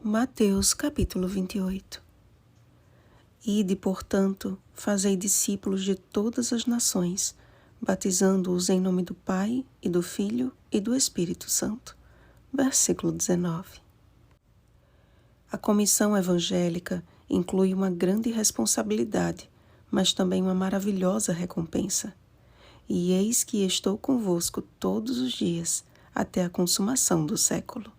Mateus capítulo 28. Ide, portanto, fazei discípulos de todas as nações, batizando-os em nome do Pai, e do Filho, e do Espírito Santo. Versículo 19. A comissão evangélica inclui uma grande responsabilidade, mas também uma maravilhosa recompensa. E eis que estou convosco todos os dias, até a consumação do século.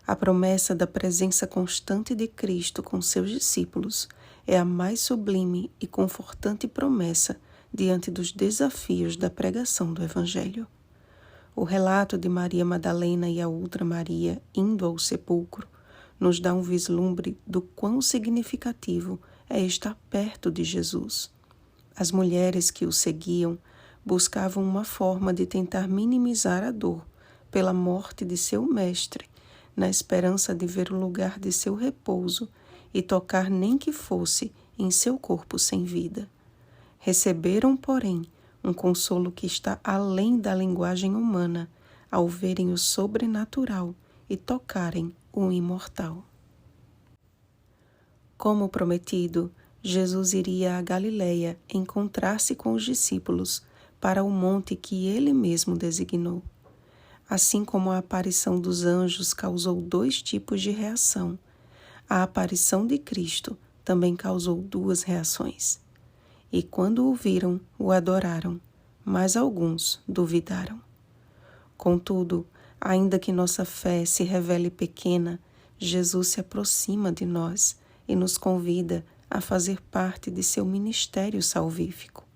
A promessa da presença constante de Cristo com seus discípulos é a mais sublime e confortante promessa diante dos desafios da pregação do Evangelho. O relato de Maria Madalena e a outra Maria indo ao sepulcro nos dá um vislumbre do quão significativo é estar perto de Jesus. As mulheres que o seguiam buscavam uma forma de tentar minimizar a dor pela morte de seu mestre, na esperança de ver o lugar de seu repouso e tocar nem que fosse em seu corpo sem vida. Receberam, porém, um consolo que está além da linguagem humana, ao verem o sobrenatural e tocarem o imortal. Como prometido, Jesus iria a Galileia encontrar-se com os discípulos para o monte que ele mesmo designou. Assim como a aparição dos anjos causou dois tipos de reação, a aparição de Cristo também causou duas reações. E quando o viram, o adoraram, mas alguns duvidaram. Contudo, ainda que nossa fé se revele pequena, Jesus se aproxima de nós e nos convida a fazer parte de seu ministério salvífico.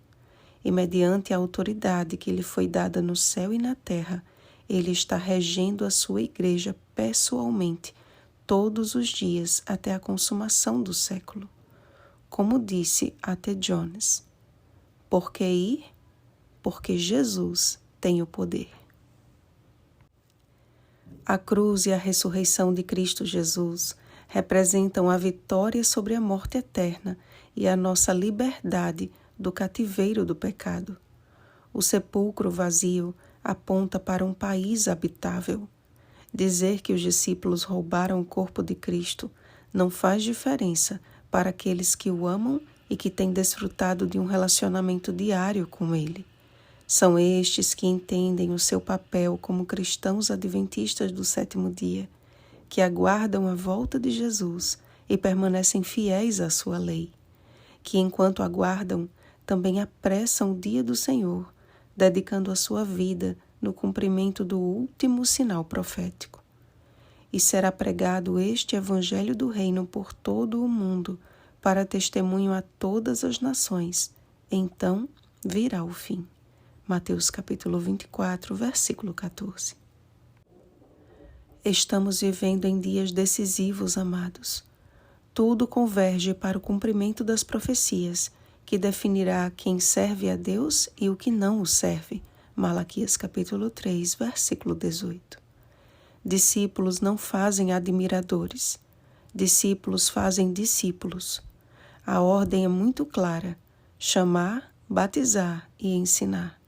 E mediante a autoridade que lhe foi dada no céu e na terra, ele está regendo a sua igreja pessoalmente todos os dias até a consumação do século. Como disse A.T. Jones, por que ir? Porque Jesus tem o poder. A cruz e a ressurreição de Cristo Jesus representam a vitória sobre a morte eterna e a nossa liberdade do cativeiro do pecado. O sepulcro vazio aponta para um país habitável. Dizer que os discípulos roubaram o corpo de Cristo não faz diferença para aqueles que o amam e que têm desfrutado de um relacionamento diário com ele. São estes que entendem o seu papel como cristãos adventistas do sétimo dia, que aguardam a volta de Jesus e permanecem fiéis à sua lei, que enquanto aguardam, também apressam o dia do Senhor, dedicando a sua vida no cumprimento do último sinal profético. E será pregado este Evangelho do Reino por todo o mundo, para testemunho a todas as nações. Então virá o fim. Mateus capítulo 24, versículo 14. Estamos vivendo em dias decisivos, amados. Tudo converge para o cumprimento das profecias, que definirá quem serve a Deus e o que não o serve. Malaquias capítulo 3, versículo 18. Discípulos não fazem admiradores. Discípulos fazem discípulos. A ordem é muito clara: chamar, batizar e ensinar.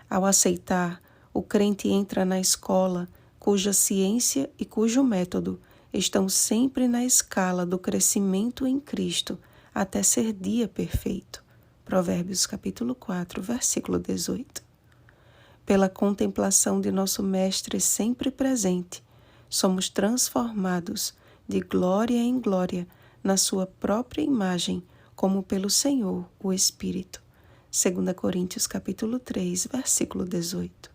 Ao aceitar, o crente entra na escola cuja ciência e cujo método estão sempre na escala do crescimento em Cristo até ser dia perfeito. Provérbios capítulo 4, versículo 18. Pela contemplação de nosso Mestre sempre presente, somos transformados de glória em glória na sua própria imagem, como pelo Senhor, o Espírito. 2 Coríntios capítulo 3, versículo 18.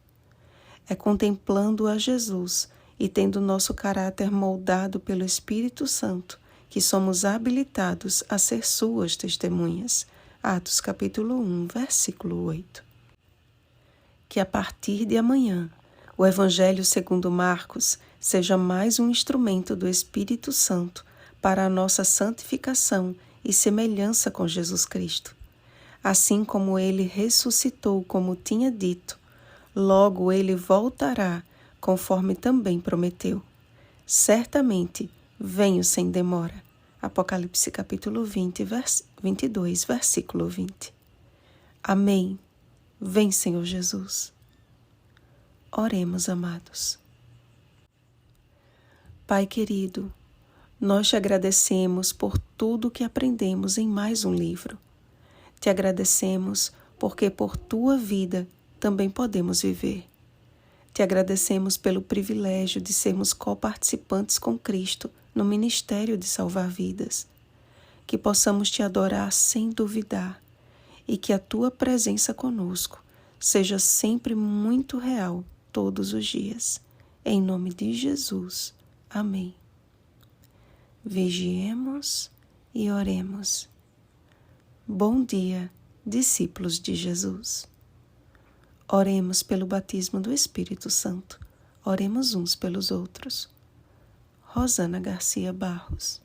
É contemplando a Jesus e tendo nosso caráter moldado pelo Espírito Santo que somos habilitados a ser suas testemunhas. Atos capítulo 1, versículo 8. Que a partir de amanhã, o Evangelho segundo Marcos seja mais um instrumento do Espírito Santo para a nossa santificação e semelhança com Jesus Cristo. Assim como ele ressuscitou, como tinha dito, logo ele voltará, conforme também prometeu. Certamente venho sem demora. Apocalipse capítulo 22, versículo 20. Amém. Vem, Senhor Jesus. Oremos, amados. Pai querido, Nós te agradecemos por tudo que aprendemos em mais um livro. Te agradecemos porque por tua vida também podemos viver. Te agradecemos pelo privilégio de sermos coparticipantes com Cristo no ministério de salvar vidas. Que possamos te adorar sem duvidar e que a tua presença conosco seja sempre muito real todos os dias. Em nome de Jesus. Amém. Vigiemos e oremos. Bom dia, discípulos de Jesus. Oremos pelo batismo do Espírito Santo. Oremos uns pelos outros. Rosana Garcia Barros.